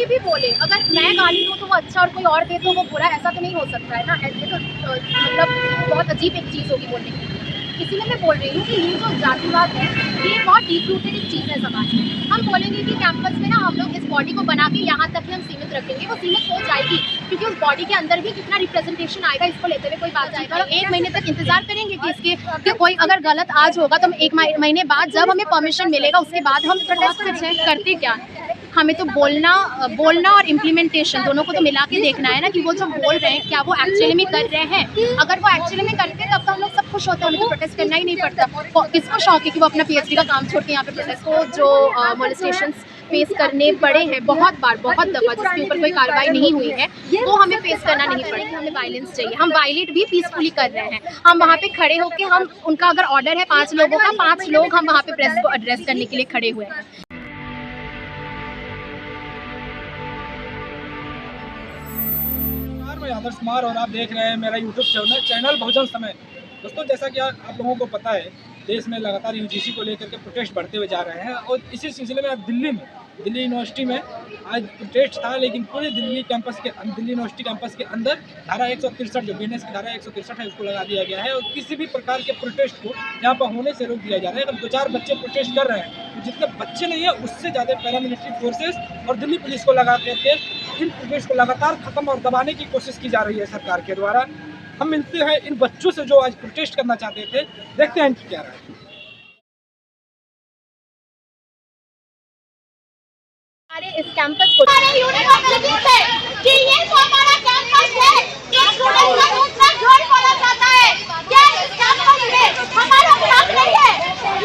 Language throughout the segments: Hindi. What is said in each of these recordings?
कोई भी बोले, अगर मैं गाली दूँ तो वो अच्छा और कोई और दे तो वो बुरा, ऐसा तो नहीं हो सकता है ना। ये तो मतलब बहुत अजीब एक चीज़ होगी बोलने की। इसीलिए मैं बोल रही हूँ कि ये जो जातिवाद है ये बहुत डीप रूटेड एक चीज़ है समाज में। हम बोलेंगे कि कैंपस में ना हम लोग इस बॉडी को बना के यहाँ तक ही हम सीमित रखेंगे, वो सीमित हो जाएगी क्योंकि उस बॉडी के अंदर भी कितना रिप्रेजेंटेशन आएगा इसको लेते हुए कोई बात आएगा। तो 1 महीने तक इंतजार करेंगे कि इसके कि कोई अगर गलत आज होगा तो हम 1 महीने बाद जब हमें परमिशन मिलेगा उसके बाद हम प्रोटेस्ट करते क्या। हमें तो बोलना और इम्प्लीमेंटेशन दोनों को तो मिला के देखना है ना कि वो जो बोल रहे हैं क्या वो एक्चुअली में कर रहे हैं। अगर वो एक्चुअली में करते तब तो हम लोग सब खुश होते हैं, हमें तो प्रोटेस्ट करना ही नहीं पड़ता। किसको शौक है कि वो अपना पीएचडी का काम छोड़ के यहाँ पे प्रोटेस्ट को जो मोलेस्टेशंस फेस करने पड़े हैं बहुत दफ़ा जिसके ऊपर कोई कार्रवाई नहीं हुई है वो हमें फेस करना नहीं पड़ेगा। हमें वायलेंस चाहिए, हम वायलेट भी पीसफुली कर रहे हैं। हम वहाँ पे खड़े होकर हम उनका अगर ऑर्डर है 5 लोगों का 5 लोग हम वहाँ पे प्रेस को एड्रेस करने के लिए खड़े हुए हैं। मैं आदर्श कुमार और आप देख रहे हैं मेरा यूट्यूब चैनल बहुजन समय। दोस्तों, जैसा कि आप लोगों को पता है देश में लगातार यूजीसी को लेकर के प्रोटेस्ट बढ़ते हुए जा रहे हैं और इसी सिलसिले में आज दिल्ली यूनिवर्सिटी में आज प्रोटेस्ट था, लेकिन पूरे दिल्ली यूनिवर्सिटी कैंपस के अंदर धारा 163 जो बीएनएस की धारा 163 है उसको लगा दिया गया है और किसी भी प्रकार के प्रोटेस्ट को यहाँ पर होने से रोक दिया जा रहा है। अगर 2-4 बच्चे प्रोटेस्ट कर रहे हैं तो जितने बच्चे नहीं है उससे ज़्यादा पैरामिलिट्री फोर्सेस और दिल्ली पुलिस को लगा करके इन प्रोटेस्ट को लगातार खत्म और दबाने की कोशिश की जा रही है सरकार के द्वारा। हम मिलते हैं इन बच्चों से जो आज प्रोटेस्ट करना चाहते थे, देखते हैं इनकी क्या राय है। हमारे इस कैंपस को यूनिवर्सिटी से कि ये जो हमारा कैंपस है ये स्टूडेंट का दूसरा घर बना चाहता है। ये इस कैंपस में हमारा हक नहीं है,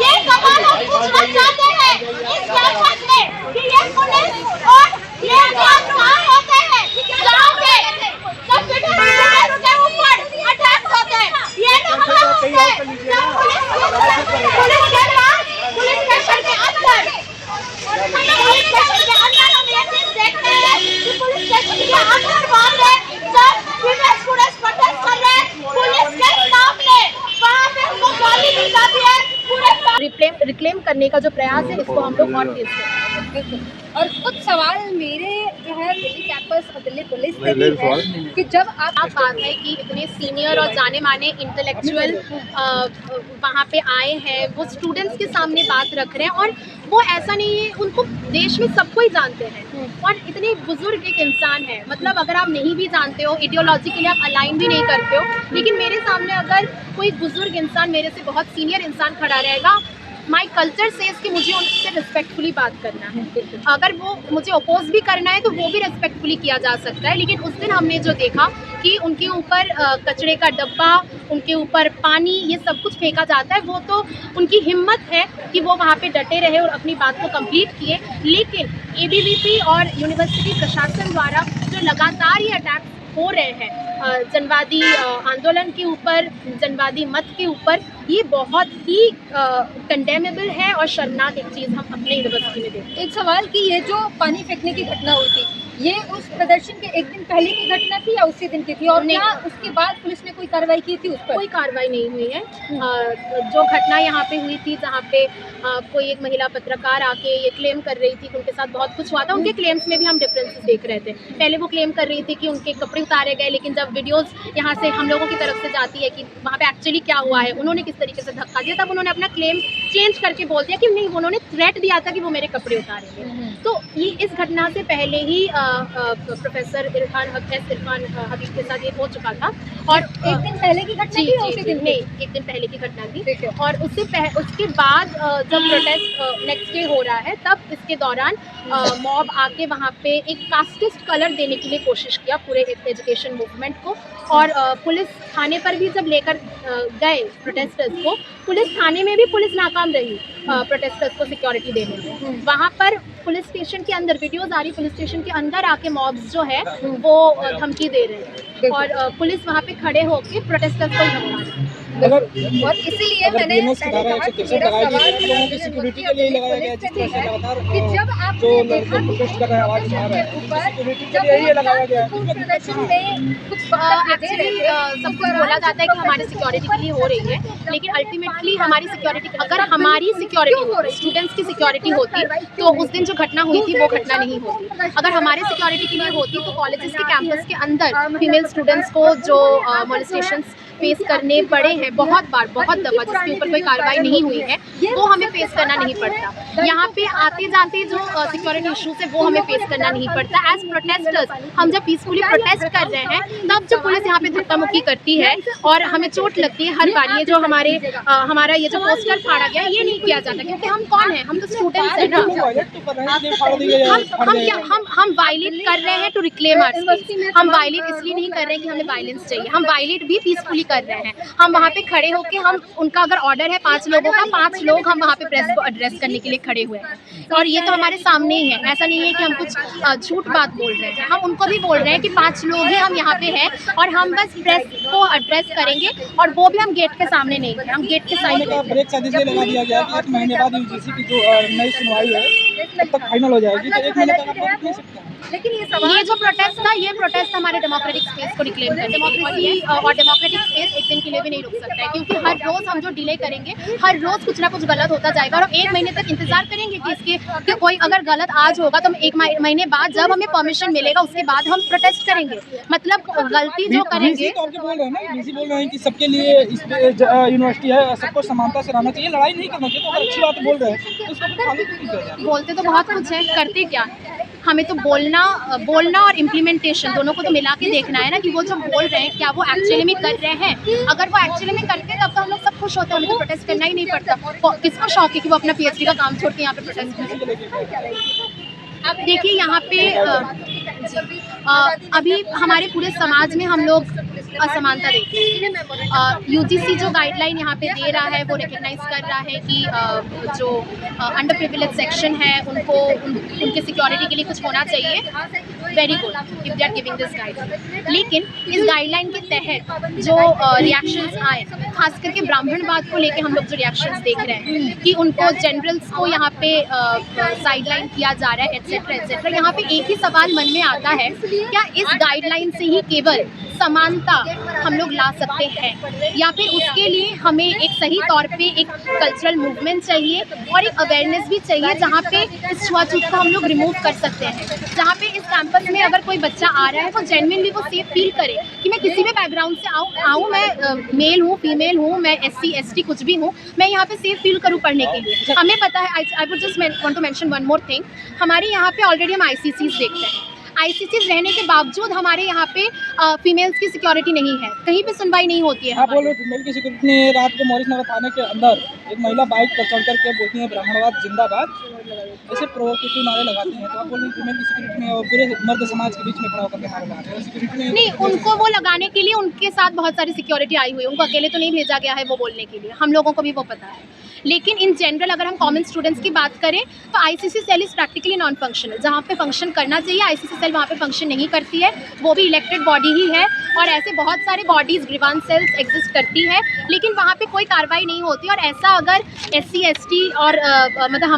ये सवाल हम पूछना चाहते हैं इस कैंपस में कि ये पुलिस और ये जांच कहाँ होते हैं, जहाँ पे सब स्टूडेंट के ऊपर अटैक होते हैं। ये तो हमारा हक है। जब पुलिस के बाद पुलिस स्टेशन के अंदर पुलिस स्टेशन के अंदर हम ये चीज देखते हैं कि पुलिस स्टेशन के अंदर वहाँ पे सब फीमेल स्टूडेंट्स प्रोटेस्ट कर रहे हैं पुलिस के सामने, वहाँ पे उनको गाली दी जाती है। पूरे रिक्लेम करने का जो प्रयास है इसको हम लोग और तेज करें। और कुछ सवाल मेरे जो है दिल्ली कैंपस और दिल्ली पुलिस से भी है कि जब आप बात है कि इतने सीनियर और जाने माने इंटेलेक्चुअल वहाँ पे आए हैं, वो स्टूडेंट्स के सामने बात रख रहे हैं और वो ऐसा नहीं है, उनको देश में सबको ही जानते हैं और इतने बुजुर्ग एक इंसान है। मतलब अगर आप नहीं भी जानते हो, आइडियोलॉजी के लिए आप अलाइन भी नहीं करते हो, लेकिन मेरे सामने अगर कोई बुजुर्ग इंसान मेरे से बहुत सीनियर इंसान खड़ा रहेगा, माई कल्चर सेज कि मुझे उनसे रिस्पेक्टफुली बात करना है। अगर वो मुझे अपोज भी करना है तो वो भी रिस्पेक्टफुली किया जा सकता है। लेकिन उस दिन हमने जो देखा कि उनके ऊपर कचरे का डब्बा, उनके ऊपर पानी, ये सब कुछ फेंका जाता है, वो तो उनकी हिम्मत है कि वो वहाँ पे डटे रहे और अपनी बात को कंप्लीट किए। लेकिन एबीवीपी और यूनिवर्सिटी प्रशासन द्वारा जो लगातार ये अटैक हो रहे हैं जनवादी आंदोलन के ऊपर, जनवादी मत के ऊपर, ये बहुत ही कंडेमेबल है और शर्मनाक एक चीज़ हम अपने यूनिवर्सिटी में देखते हैं। एक सवाल कि ये जो पानी फेंकने की घटना हुई थी ये उस प्रदर्शन के एक दिन पहले की घटना थी या उसी दिन की थी, और क्या उसके बाद पुलिस ने कोई कार्रवाई की थी उस पर? कोई कार्रवाई नहीं हुई है। जो घटना यहाँ पे हुई थी जहाँ पे कोई एक महिला पत्रकार आके ये क्लेम कर रही थी कि उनके साथ बहुत कुछ हुआ था, उनके क्लेम्स में भी हम डिफरेंसेस देख रहे थे। पहले वो क्लेम कर रही थी कि उनके कपड़े उतारे गए, लेकिन जब वीडियोस यहाँ से हम लोगों की तरफ से जाती है कि वहाँ पे एक्चुअली क्या हुआ है, उन्होंने किस तरीके से धक्का दिया, तब उन्होंने अपना क्लेम चेंज करके बोल दिया कि नहीं, उन्होंने थ्रेट दिया था कि वो मेरे कपड़े उतारेंगे। तो ये इस घटना से पहले ही प्रोफेसर इरफान हबीब के साथ ये हो चुका था और एक दिन पहले की घटना थी, उसी दिन नहीं, एक दिन पहले की घटना थी। और उसके बाद जब प्रोटेस्ट नेक्स्ट डे हो रहा है तब इसके दौरान मॉब आके वहाँ पे एक कास्टिस्ट कलर देने के लिए कोशिश किया पूरे एजुकेशन मूवमेंट को, और पुलिस थाने पर भी जब लेकर गए प्रोटेस्टर्स को, पुलिस थाने में भी पुलिस नाकाम रही प्रोटेस्टर्स को सिक्योरिटी देने में। वहाँ पर पुलिस स्टेशन के अंदर वीडियोज आ रही, पुलिस स्टेशन के अंदर आके मॉब्स जो है वो धमकी दे रहे हैं और पुलिस वहाँ पे खड़े होकर प्रोटेस्टर्स को धमका रही है। अगर और इसीलिए मैंने BNS की धारा 163 लगाई गई है, लोगों की सिक्योरिटी के लिए ही लगाया गया है, जिस तरह से लगातार कि जब आप जो लड़के प्रोटेस्ट कर रहे हैं, आवाज उठा रहे हैं, सिक्योरिटी के लिए ही लगाया गया है। प्रदर्शन में कुछ एक्चुअली सब कुछ बोला जाता है कि हमारी सिक्योरिटी के लिए हो रही है, लेकिन अल्टीमेटली हमारी सिक्योरिटी, अगर हमारी सिक्योरिटी स्टूडेंट्स की सिक्योरिटी होती तो उस दिन जो घटना हुई थी वो घटना नहीं होती। अगर हमारे सिक्योरिटी के लिए होती तो कॉलेजेस के कैंपस के अंदर फीमेल स्टूडेंट्स को जो मोलेस्टेशंस फेस करने पड़े हैं बहुत बार, बहुत दफ़ा, जिसके ऊपर कोई कार्रवाई नहीं हुई है, वो हमें फेस करना नहीं पड़ता। यहाँ पे आते जाते जो सिक्योरिटी इश्यूज है वो हमें फेस करना नहीं पड़ता। एज प्रोटेस्टर्स हम जब पीसफुली प्रोटेस्ट कर रहे हैं तब जब पुलिस यहाँ पे धक्का मुक्की करती है और हमें चोट लगती है हर बार। ये जो हमारा ये जो पोस्टर फाड़ा गया ये नहीं किया जाता, क्योंकि हम कौन है, हम तो स्टूडेंट्स हैं ना। हम वायलेट कर रहे हैं टू रिक्लेम आवर स्पेस। हम वायलेट इसलिए नहीं कर रहे हैं कि हमें वायलेंस चाहिए, हम वायलेट भी पीसफुली कर रहे हैं। हम वहाँ पे खड़े होके, हम उनका अगर ऑर्डर है 5 लोगों का, 5 लोग हम वहाँ पे प्रेस को एड्रेस करने के लिए खड़े हुए हैं, और ये तो हमारे सामने ही है। ऐसा नहीं है कि हम कुछ झूठ बात बोल रहे हैं, हम उनको भी बोल रहे हैं कि 5 लोग ही हम यहाँ पे हैं और हम बस प्रेस को एड्रेस करेंगे, और वो भी हम गेट के सामने नहीं है, हम गेट के साइड में। ब्रेक शादी से लगा दिया गया कि 1 महीने बाद यूजीसी की जो नई सुनवाई है तब तक फाइनल हो जाएगी, तो 1 महीने तक आप रोक नहीं सकते हैं। लेकिन ये जो प्रोटेस्ट था, ये प्रोटेस्ट हमारे डेमोक्रेटिक स्पेस को रिक्लेम करते हैं, और डेमोक्रेटिक स्पेस एक दिन के लिए भी नहीं रुक सकता है, क्योंकि हर रोज हम जो डिले करेंगे, हर रोज कुछ ना कुछ गलत होता जाएगा, और 1 महीने तक इंतजार करेंगे कि इसके कि कोई अगर गलत आज होगा तो 1 महीने बाद जब हमें परमिशन मिलेगा उसके बाद हम प्रोटेस्ट करेंगे। मतलब गलती जो करेंगे, बोल रहे हैं ना, बीसी बोल रहे हैं कि सबके लिए यूनिवर्सिटी है, सबको समानता से रहना चाहिए, लड़ाई नहीं करना चाहिए। तो अगर अच्छी बात बोल रहे हैं तो उसको फॉलो क्यों किया जाए? बोलते तो बहुत कुछ है, करते क्या है? हमें तो बोलना और इम्प्लीमेंटेशन दोनों को तो मिला के देखना है ना, कि वो जो बोल रहे हैं क्या वो एक्चुअली में कर रहे हैं। अगर वो एक्चुअली में करते हैं तब तो हम लोग सब खुश होते हैं, हमें तो प्रोटेस्ट करना ही नहीं पड़ता। किसको शौक है कि वो अपना PhD का काम छोड़ के यहाँ पे प्रोटेस्ट करें? अब देखिए यहाँ पे अभी हमारे पूरे समाज में हम लोग असमानता देखते हैं। यूजीसी जो गाइडलाइन यहाँ पे दे रहा है वो रिकग्नाइज कर रहा है कि जो अंडर प्रिविलेज सेक्शन है उनके सिक्योरिटी के लिए कुछ होना चाहिए। Very good if they are giving this guideline, लेकिन इस गाइडलाइन के तहत जो रिएक्शंस आए, खास करके ब्राह्मणवाद को लेके हम लोग जो रिएक्शंस देख रहे हैं कि उनको जनरल्स को यहाँ पे साइडलाइन किया जा रहा है एटसेट्रा एटसेट्रा। यहाँ पे एक ही सवाल मन में आता है, क्या इस गाइडलाइन से ही केवल समानता हम लोग ला सकते हैं, या फिर उसके लिए हमें एक सही तौर पे एक कल्चरल मूवमेंट चाहिए और एक अवेयरनेस भी चाहिए, जहाँ पे इस छुआछूत को हम लोग रिमूव कर सकते हैं, जहाँ पे इस कैंपस में अगर कोई बच्चा आ रहा है वो जेन्युइनली वो सेफ फील करे कि मैं किसी भी बैकग्राउंड से आऊँ, मैं मेल हूँ, फीमेल हूँ, मैं SC ST कुछ भी हूँ, मैं यहाँ पे सेफ फील करूँ पढ़ने के लिए। हमें पता है, I would just want to mention one more thing, हमारे यहाँ पे ऑलरेडी हम ICCs देखते हैं। ICCs रहने के बावजूद हमारे यहाँ पे फीमेल्स की सिक्योरिटी नहीं है, कहीं पे सुनवाई नहीं होती है। आप बोल रहे फीमेल की सिक्योरिटी ने रात को मॉरिस नगर थाने के अंदर एक महिला बाइक पर चढ़ करके बोलती है ब्राह्मणवाद जिंदाबाद, ऐसे प्रोवोकेटिव नारे लगाती हैं, तो आप बोल रहे हैं फीमेल की सिक्योरिटी में और पूरे मर्द समाज के बीच में खड़ा होकर नारे लगाते हैं, सिक्योरिटी नहीं, उनको वो लगाने के लिए उनके साथ बहुत सारी सिक्योरिटी आई हुई है, उनको अकेले तो नहीं भेजा गया है वो बोलने के लिए, हम लोगों को भी वो पता है। लेकिन इन जनरल अगर हम कॉमन स्टूडेंट्स की बात करें तो ICC cell is practically non functional, जहाँ पे फंक्शन करना चाहिए ICC सेल वहाँ पे फंक्शन नहीं करती है, वो भी इलेक्टेड बॉडी ही है, और ऐसे बहुत सारे बॉडीज़ ग्रीवांस सेल्स एग्जिस्ट करती है, लेकिन वहाँ पे कोई कार्रवाई नहीं होती। और ऐसा अगर SC ST और मतलब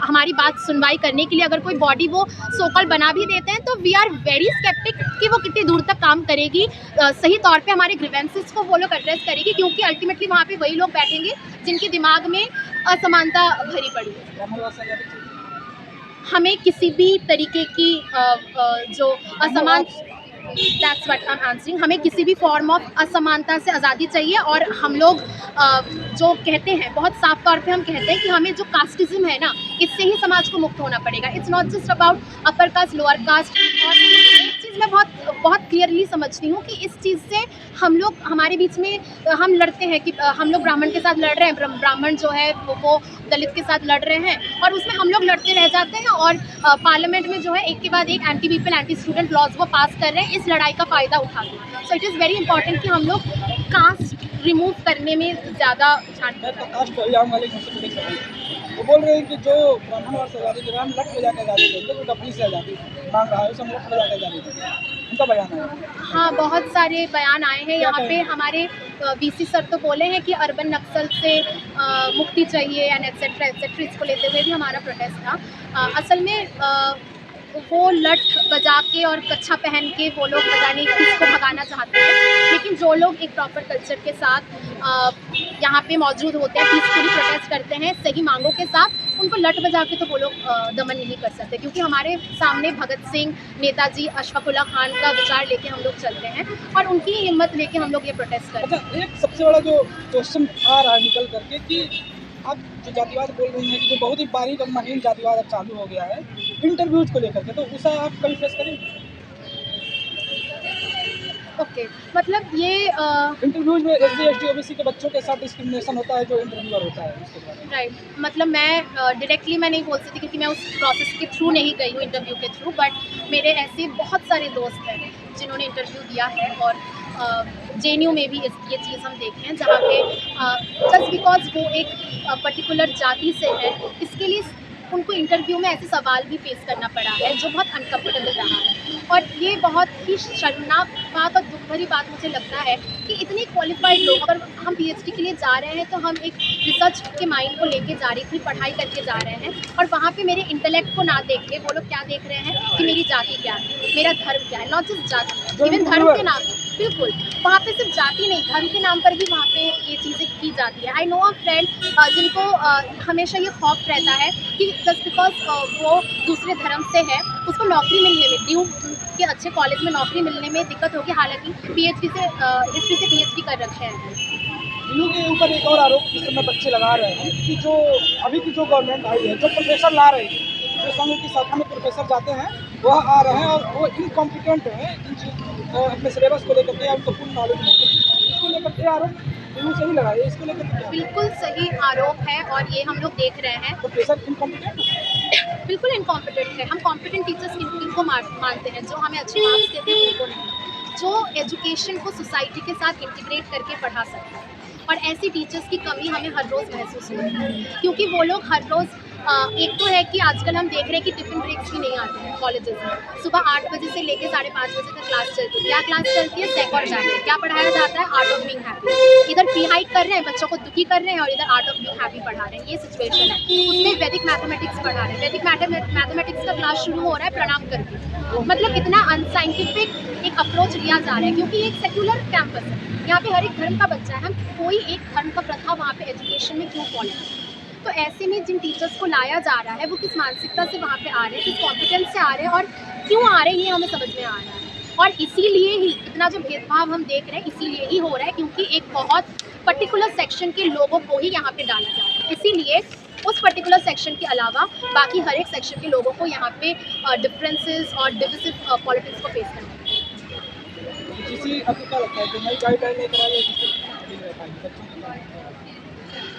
हमारी बात सुनवाई करने के लिए अगर कोई बॉडी वो सोकल बना भी देते हैं तो वी आर वेरी स्केप्टिक कि वो कितनी दूर तक काम करेगी, सही तौर पे हमारे ग्रीवेंसेस को वो लोग एड्रेस करेगी, क्योंकि अल्टीमेटली वहाँ पे वही लोग बैठेंगे जिनके दिमाग में असमानता भरी पड़ी है। हमें किसी भी तरीके की जो असमान, that's what I am answering, हमें किसी भी फॉर्म ऑफ असमानता से आज़ादी चाहिए। और हम लोग जो कहते हैं, बहुत साफ तौर पे हम कहते हैं कि हमें जो कास्टिज्म है ना, इससे ही समाज को मुक्त होना पड़ेगा। It's not just about upper caste lower caste. और एक चीज़ मैं बहुत क्लियरली समझती हूँ कि इस चीज़ से हम लोग, हमारे बीच में हम लड़ते हैं कि हम लोग ब्राह्मण के साथ लड़ रहे हैं, ब्राह्मण जो है वो दलित के साथ लड़ रहे हैं, और उसमें हम लोग लड़ते रह जाते हैं, और पार्लियामेंट में जो है एक के बाद एक anti people anti student laws वो पास कर रहे हैं, इस लड़ाई का फ़ायदा उठाते हैं। So it is very important कि हम लोग कास्ट रिमूव करने में ज़्यादा वो बोल रहे हैं कि जो ब्राह्मण और आज़ादी के नाम लट बजा के आज़ादी देते हैं, वो डबली से आज़ादी मांग रहा है, उसे हम लट बजा के आज़ादी देते हैं। उनका बयान आया? हाँ, बहुत सारे बयान आए हैं यहाँ पे। कहेंगे? हमारे वीसी सर तो बोले हैं कि अर्बन नक्सल से मुक्ति चाहिए एंड एटसेट्रा एटसेट्रा, इसको लेते हुए भी हमारा प्रोटेस्ट था। असल में वो लठ बजा के और कच्छा पहन के वो लोग पता नहीं किसको भगाना चाहते हैं, लेकिन जो लोग एक प्रॉपर कल्चर के साथ यहाँ पे मौजूद होते हैं, पीसफुली प्रोटेस्ट करते हैं सही मांगों के साथ, उनको लठ बजा के तो वो लोग दमन नहीं कर सकते, क्योंकि हमारे सामने भगत सिंह, नेताजी, अशफाकुल्ला खान का विचार लेके हम लोग चलते हैं और उनकी हिम्मत लेके हम लोग ये प्रोटेस्ट करते हैं। अच्छा, एक सबसे बड़ा जो क्वेश्चन आ रहा है निकल करके कि आप जो जातिवाद बोल रही हैं कि जो बहुत ही बारीक और महीन जातिवाद अब चालू हो गया है इंटरव्यूज को लेकर के, तो उसे आप कभी फेस करेंगे? ओके, मतलब ये इंटरव्यूज में SC ST OBC के बच्चों के साथ डिस्क्रिमिनेशन होता है जो इंटरव्यूअर होता है, उसके बारे में। राइट, मतलब मैं डायरेक्टली मैं नहीं बोल सकती क्योंकि मैं उस प्रोसेस के थ्रू नहीं गई हूँ, इंटरव्यू के थ्रू, बट मेरे ऐसे बहुत सारे दोस्त हैं जिन्होंने इंटरव्यू दिया है और JNU में भी ये चीज़ हम देखे हैं, जहाँ पे जस्ट बिकॉज वो एक पर्टिकुलर जाति से है, इसके लिए उनको इंटरव्यू में ऐसे सवाल भी फेस करना पड़ा है जो बहुत अनकम्फर्टेबल रहा है। और ये बहुत ही शर्मनाक बात और दुख भरी बात मुझे लगता है कि इतने क्वालिफाइड लोग, अगर हम PhD के लिए जा रहे हैं तो हम एक रिसर्च के माइंड को लेके जा रहे हैं, पढ़ाई करके जा रहे हैं, और वहाँ पे मेरे इंटेलेक्ट को ना देख के वो लोग क्या देख रहे हैं कि मेरी जाति क्या है, मेरा धर्म क्या है, नॉट जस्ट जाति, इवन धर्म के नाम, बिल्कुल वहाँ पे सिर्फ जाति नहीं, धर्म के नाम पर भी वहाँ पे ये चीज़ें की जाती है। आई नो अ फ्रेंड जिनको हमेशा ये खौफ रहता है कि जस्ट बिकॉज वो दूसरे धर्म से है, उसको नौकरी मिलने में, ड्यू के अच्छे कॉलेज में नौकरी मिलने में दिक्कत होगी, हालांकि PhD से हिस्ट्री से PhD कर रखे हैं। इन्हों के ऊपर एक और आरोप इस समय बच्चे लगा रहे हैं कि जो अभी की जो गवर्नमेंट आई है, जो प्रोफेसर ला रही है, जो संघ की शाखा में प्रोफेसर जाते हैं वह आ रहे हैं और वो इनकॉम्पिटेंट हैं अपने सिलेबस को लेकर के, या उनको पूर्ण नॉलेज नहीं है, इसको लेकर के आरोप इन्हों से ही लगाए, इसको लेकर के बिल्कुल सही आरोप है और ये हम लोग देख रहे हैं। प्रोफेसर इनकॉम्पिटेंट है? बिल्कुल इनकॉम्पिटेंट है। हम कॉम्पिटेंट टीचर्स किनको मानते हैं, जो हमें अच्छे मार्क्स देते हैं उनको नहीं, जो एजुकेशन को सोसाइटी के साथ इंटीग्रेट करके पढ़ा सकते हैं, और ऐसी टीचर्स की कमी हमें हर रोज़ महसूस होती है, क्योंकि वो लोग हर रोज़ एक तो है कि आजकल हम देख रहे हैं कि टिफिन ब्रेक्स भी नहीं आते हैं कॉलेजेस में। सुबह 8 बजे से लेकर 5:30 बजे तक क्लास चलती है। क्या क्लास चलती है? सेक और जैक। क्या पढ़ाया जाता है? Art of being happy. इधर फ्री हाइक कर रहे हैं, बच्चों को दुखी कर रहे हैं, और इधर आर्ट ऑफ बीइंग हैप्पी पढ़ा रहे हैं। ये सिचुएशन है। उसमें वैदिक मैथमेटिक्स पढ़ा रहे हैं। वैदिक मैथमेटिक्स का क्लास शुरू हो रहा है प्रणाम करके। मतलब इतना अनसाइंटिफिक एक अप्रोच लिया जा रहा है, क्योंकि एक सेक्युलर कैंपस है, यहाँ पे हर एक धर्म का बच्चा है। हम कोई एक धर्म का प्रथा वहाँ पे एजुकेशन में क्यों फॉलो करें? तो ऐसे में जिन टीचर्स को लाया जा रहा है वो किस मानसिकता से वहाँ पे आ रहे हैं, किस कॉम्पिटेंस से आ रहे हैं और क्यों आ रहे हैं, ये हमें समझ में आ रहा है। और इसीलिए ही इतना जो भेदभाव हम देख रहे हैं इसीलिए ही हो रहा है, क्योंकि एक बहुत पर्टिकुलर सेक्शन के लोगों को ही यहाँ पे डाला जा रहा है। इसीलिए उस पर्टिकुलर सेक्शन के अलावा बाकी हर एक सेक्शन के लोगों को यहाँ पे डिफरेंसेस और डिविजिव पॉलिटिक्स को फेस करना है। किसी आपको क्या लगता है कि नई गाइडलाइन लेकर आई है जिससे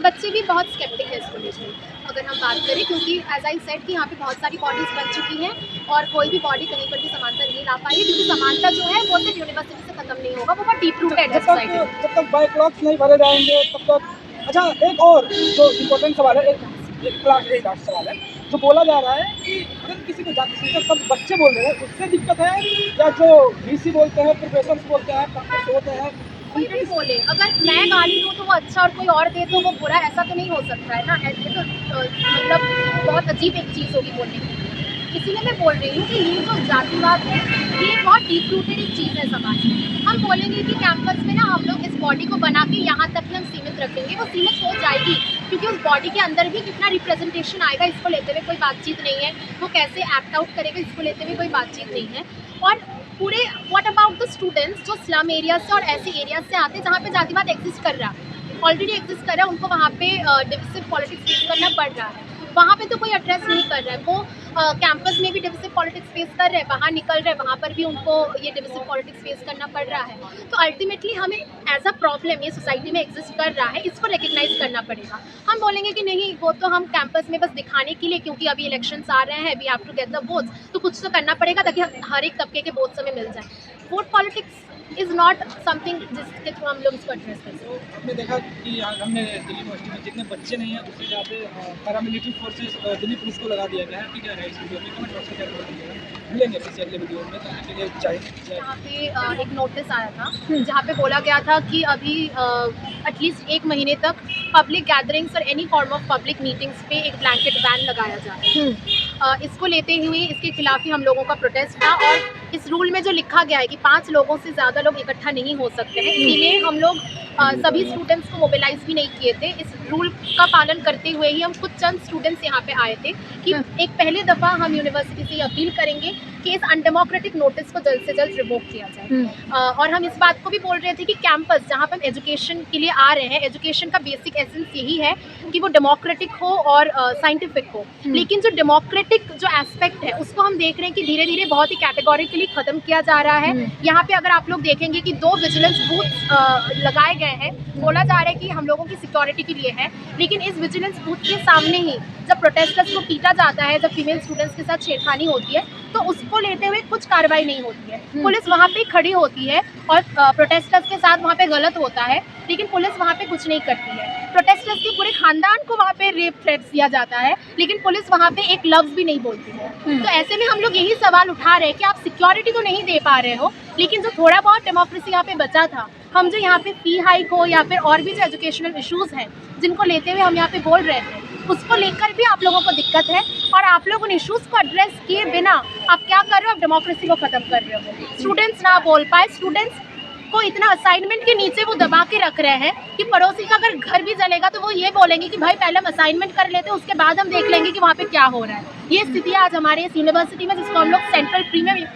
बच्चे भी बहुत स्केप्टिक है इसको लेकर, अगर हम बात करें, क्योंकि एज आई सेड कि यहाँ पे बहुत सारी बॉडीज़ बन चुकी हैं और कोई भी बॉडी कहीं पर भी समानता नहीं ला पाई है, क्योंकि समानता जो है वो सिर्फ यूनिवर्सिटी से खत्म नहीं होगा, वो बहुत डीप रूटेड है सोसाइटी में। जब तक बैकलॉग्स नहीं भरे जाएंगे तब तक। अच्छा, एक और जो इम्पोर्टेंट सवाल है, एक क्लास 8 सवाल है, जो बोला जा रहा है कि अगर किसी को जाति से सब बच्चे बोल रहे हैं उससे दिक्कत है, या जो VC बोलते हैं, प्रोफेसर बोलते हैं, प्रोफेसर होते हैं, कोई भी बोले, अगर मैं गाली दूँ तो वो अच्छा और कोई और दे तो वो बुरा, ऐसा तो नहीं हो सकता है ना। ऐसे तो मतलब बहुत अजीब एक चीज़ होगी बोलने की। इसीलिए मैं बोल रही हूँ कि ये जो जातिवाद है ये बहुत डीप रूटेड एक चीज़ है समाज में। हम बोलेंगे कि कैंपस में ना हम लोग इस बॉडी को बना के यहाँ तक ही हम सीमित रखेंगे, वो सीमित हो जाएगी, क्योंकि उस बॉडी के अंदर भी कितना रिप्रेजेंटेशन आएगा इसको लेते हुए कोई बातचीत नहीं है, वो कैसे एक्ट आउट करेगा इसको लेते हुए कोई बातचीत नहीं है। और पूरे व्हाट अबाउट द स्टूडेंट्स जो स्लम एरियाज से और ऐसे एरियाज से आते हैं जहाँ पे जातिवाद एग्जिस्ट कर रहा है, ऑलरेडी एग्जिस्ट कर रहा है, उनको वहाँ पे डिविजिव पॉलिटिक्स फेस करना पड़ रहा है। वहाँ पे तो कोई एड्रेस नहीं कर रहा है, वो कैंपस में भी डिविजिव पॉलिटिक्स फेस कर रहे हैं, बाहर निकल रहे हैं वहाँ पर भी उनको ये डिविजिव पॉलिटिक्स फेस करना पड़ रहा है। तो अल्टीमेटली हमें एज अ प्रॉब्लम ये सोसाइटी में एग्जिस्ट कर रहा है, इसको रिकग्नाइज करना पड़ेगा। हम बोलेंगे कि नहीं वो तो हम कैंपस में बस दिखाने के लिए, क्योंकि अभी इलेक्शंस आ रहे हैं, we have to get the votes, तो कुछ तो करना पड़ेगा ताकि हर एक तबके के वोट्स हमें मिल जाए। Vote politics is not something जिसके थ्रू हम लोग इसको एड्रेस कर सकते हैं। आपने देखा कि हमने दिल्ली यूनिवर्सिटी में जितने बच्चे नहीं हैं उससे ज़्यादा पैरामिलिट्री फोर्सेस दिल्ली पुलिस को लगा दिया गया है। आपकी क्या राय है इस वीडियो में? कमेंट बॉक्स में क्या करेंगे? मिलेंगे किसी अगले वीडियो में, तो आपके लिए चाहिए। यहाँ पे एक नोटिस आया था जहाँ पे बोला गया था कि अभी एटलीस्ट 1 महीने तक पब्लिक गैदरिंग्स और any form of public meetings पे एक ब्लैंकेट बैन लगाया जा रहा है। इसको लेते हुए इसके खिलाफ ही हम लोगों का प्रोटेस्ट था और इस रूल में जो लिखा गया है कि 5 लोगों से ज़्यादा लोग इकट्ठा नहीं हो सकते हैं, इसीलिए हम लोग सभी स्टूडेंट्स को मोबिलाइज भी नहीं किए थे। इस रूल का पालन करते हुए ही हम कुछ चंद स्टूडेंट्स यहाँ पे आए थे कि एक पहली दफ़ा हम यूनिवर्सिटी से ये अपील करेंगे कि इस अनडेमोक्रेटिक नोटिस को जल्द से जल्द रिवोक किया जाए। और हम इस बात को भी बोल रहे थे कि कैंपस जहाँ पर हम एजुकेशन के लिए आ रहे हैं, एजुकेशन का बेसिक एसेंस यही है कि वो डेमोक्रेटिक हो और साइंटिफिक हो, लेकिन जो डेमोक्रेटिक जो एस्पेक्ट है उसको हम देख रहे हैं कि धीरे धीरे बहुत ही कैटेगोरिकली ख़त्म किया जा रहा है। यहाँ पे अगर आप लोग देखेंगे कि 2 विजिलेंस बूथ लगाए गए हैं, बोला जा रहा है कि हम लोगों की सिक्योरिटी के लिए है, लेकिन इस विजिलेंस बूथ के सामने ही जब प्रोटेस्टर्स को पीटा जाता है, जब फीमेल स्टूडेंट्स के साथ छेड़खानी होती है, तो उसको लेते हुए कुछ कार्रवाई नहीं होती है। पुलिस वहाँ पे खड़ी होती है और प्रोटेस्टर्स के साथ वहाँ पे गलत होता है, लेकिन पुलिस वहाँ पे कुछ नहीं करती है। प्रोटेस्टर्स के पूरे खानदान को वहाँ पे रेप थ्रेट्स दिया जाता है, लेकिन पुलिस वहाँ पे एक लफ्ज़ भी नहीं बोलती है। तो ऐसे में हम लोग यही सवाल उठा रहे हैं कि आप सिक्योरिटी तो नहीं दे पा रहे हो, लेकिन जो थोड़ा बहुत डेमोक्रेसी यहाँ पे बचा था, हम जो यहाँ पे फी हाइक हो या फिर और भी जो एजुकेशनल इश्यूज़ हैं जिनको लेते हुए हम यहाँ पे बोल रहे थे, उसको लेकर भी आप लोगों को दिक्कत है और आप लोग उन इश्यूज़ को एड्रेस किए बिना आप क्या कर रहे हो, आप डेमोक्रेसी को ख़त्म कर रहे हो। स्टूडेंट्स ना बोल पाए, स्टूडेंट्स को इतना असाइनमेंट के नीचे वो दबा के रख रहे हैं कि पड़ोसी का अगर घर भी जलेगा तो वो ये बोलेंगे कि भाई पहले हम असाइनमेंट कर लेते हैं, उसके बाद हम देख लेंगे कि वहाँ पे क्या हो रहा है। ये स्थिति आज हमारे इस यूनिवर्सिटी में, जिसको हम लोग सेंट्रल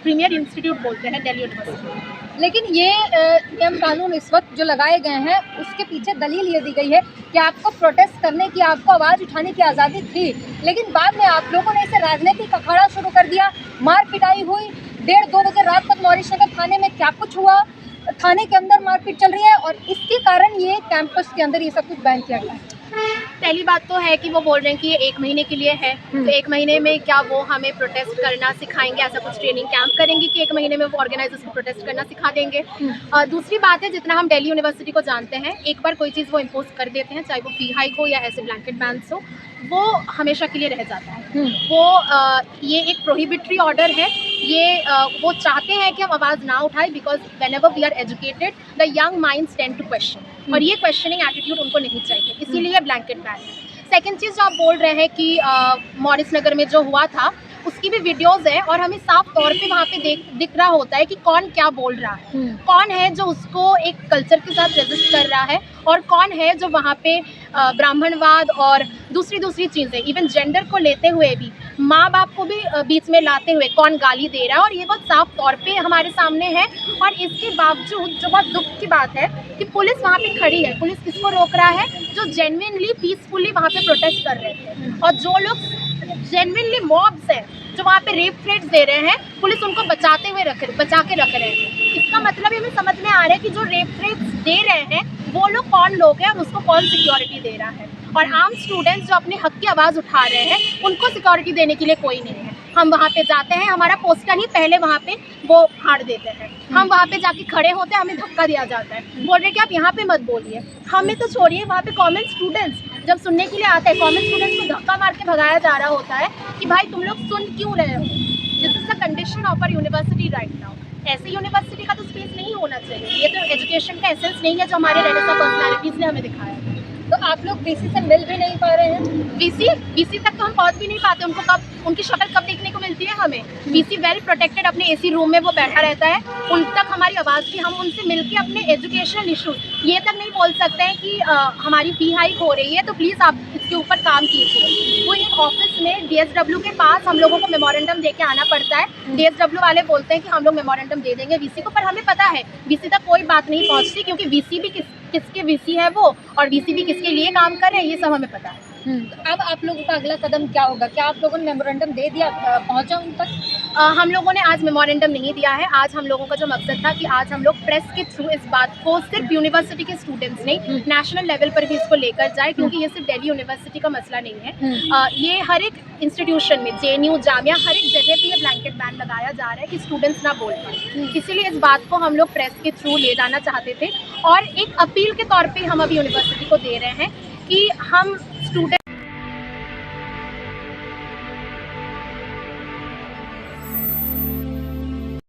प्रीमियर इंस्टीट्यूट बोलते हैं, दिल्ली यूनिवर्सिटी। लेकिन ये नियम कानून इस वक्त जो लगाए गए हैं उसके पीछे दलील ये दी गई है कि आपको प्रोटेस्ट करने की, आपको आवाज़ उठाने की आज़ादी थी, लेकिन बाद में आप लोगों ने इसे राजनीतिक अखाड़ा शुरू कर दिया। मार पिटाई हुई, 1:30-2 बजे रात तक मॉरिश नगर थाने में क्या कुछ हुआ, थाने के अंदर मारपीट चल रही है और इसके कारण ये कैंपस के अंदर ये सब कुछ बैन किया गया है। पहली बात तो है कि वो बोल रहे हैं कि ये 1 महीने के लिए है, तो 1 महीने में क्या वो हमें प्रोटेस्ट करना सिखाएंगे? ऐसा कुछ ट्रेनिंग कैंप करेंगे कि 1 महीने में वो ऑर्गेनाइजर्स को प्रोटेस्ट करना सिखा देंगे? दूसरी बात है, जितना हम दिल्ली यूनिवर्सिटी को जानते हैं, एक बार कोई चीज़ वो इम्पोज कर देते हैं, चाहे वो फी हाइक हो या ऐसे ब्लैंकेट बैन्स हो, वो हमेशा के लिए रह जाता है। वो ये एक प्रोहिबिटरी ऑर्डर है, ये वो चाहते हैं कि हम आवाज़ ना उठाएं, because whenever we are educated the young minds tend to question, और ये क्वेश्चनिंग एटीट्यूड उनको नहीं चाहिए, इसीलिए ब्लैंकेट बैन है। सेकेंड चीज़ जो आप बोल रहे हैं कि मॉरिस नगर में जो हुआ था उसकी भी वीडियोज़ है और हमें साफ तौर पे वहाँ पे दिख रहा होता है कि कौन क्या बोल रहा है, कौन है जो उसको एक कल्चर के साथ रेजिस्ट कर रहा है और कौन है जो वहाँ पे ब्राह्मणवाद और दूसरी चीज़ें, इवन जेंडर को लेते हुए भी, माँ बाप को भी बीच में लाते हुए कौन गाली दे रहा है, और ये बहुत साफ तौर पे हमारे सामने है। और इसके बावजूद जो बहुत दुख की बात है कि पुलिस वहाँ पे खड़ी है। पुलिस किसको रोक रहा है? जो जेन्युइनली पीसफुली वहाँ पे प्रोटेस्ट कर रहे थे, और जो लोग जेन्युइनली मॉब्स हैं जो वहाँ पे रेप थ्रेट्स दे रहे हैं, पुलिस उनको बचा के रख रहे हैं। इसका मतलब हमें समझ में आ रहा है कि जो रेप थ्रेट्स दे रहे हैं वो लोग कौन लोग हैं और उसको कौन सिक्योरिटी दे रहा है, और आम स्टूडेंट्स जो अपने हक की आवाज़ उठा रहे हैं उनको सिक्योरिटी देने के लिए कोई नहीं है। हम वहाँ पे जाते हैं, हमारा पोस्टर ही पहले वहाँ पे वो फाड़ देते हैं, हम वहाँ पे जाके खड़े होते हैं, हमें धक्का दिया जाता है, बोल रहे कि आप यहाँ पे मत बोलिए। हमें तो छोड़िए, वहाँ पे कॉमन स्टूडेंट्स जब सुनने के लिए आते हैं, कॉमन स्टूडेंट्स को धक्का मार के भगाया जा रहा होता है कि भाई तुम लोग सुन क्यों रहे हो? This is the condition of our university right now. ऐसे यूनिवर्सिटी का तो स्पेस नहीं होना चाहिए, ये तो एजुकेशन का एसेंस नहीं है जो हमारे रेनेसां पर्सनैलिटीज़ ने हमें दिखाया है। तो आप लोग वीसी से मिल भी नहीं पा रहे हैं? वीसी तक तो हम पहुंच भी नहीं पाते, उनको कब उनकी शक्ल कब देखने को मिलती है हमें? वीसी वेल प्रोटेक्टेड अपने एसी रूम में वो बैठा रहता है, उन तक हमारी आवाज़ की हम उनसे मिलके अपने एजुकेशनल इशूज़ ये तक नहीं बोल सकते हैं कि हमारी फी हाइक हो रही है तो प्लीज़ आप इसके ऊपर काम कीजिए। वो एक ऑफिस में DSW के पास हम लोगों को मेमोरेंडम दे के आना पड़ता है। DSW वाले बोलते हैं कि हम लोग मेमोरेंडम दे देंगे वीसी को, पर हमें पता है वीसी तक कोई बात नहीं पहुँचती, क्योंकि वीसी भी किसके वीसी है वो, और वीसी भी किसके लिए काम कर रहे हैं, ये सब हमें पता है। तो अब आप लोगों का अगला कदम क्या होगा? क्या आप लोगों ने मेमोरेंडम दे दिया, पहुंचा उन तक? हम लोगों ने आज मेमोरेंडम नहीं दिया है। आज हम लोगों का जो मकसद था कि आज हम लोग प्रेस के थ्रू इस बात को सिर्फ यूनिवर्सिटी के स्टूडेंट्स नहीं, नेशनल लेवल पर भी इसको लेकर जाए, क्योंकि ये सिर्फ दिल्ली यूनिवर्सिटी का मसला नहीं है। ये हर एक इंस्टीट्यूशन में, JNU, जामिया, हर एक जगह पे ये ब्लैंकेट बैन लगाया जा रहा है कि स्टूडेंट्स ना बोल पाए। इसीलिए इस बात को हम लोग प्रेस के थ्रू ले जाना चाहते थे और एक अपील के तौर पे हम अभी यूनिवर्सिटी को दे रहे हैं कि हम स्टूडेंट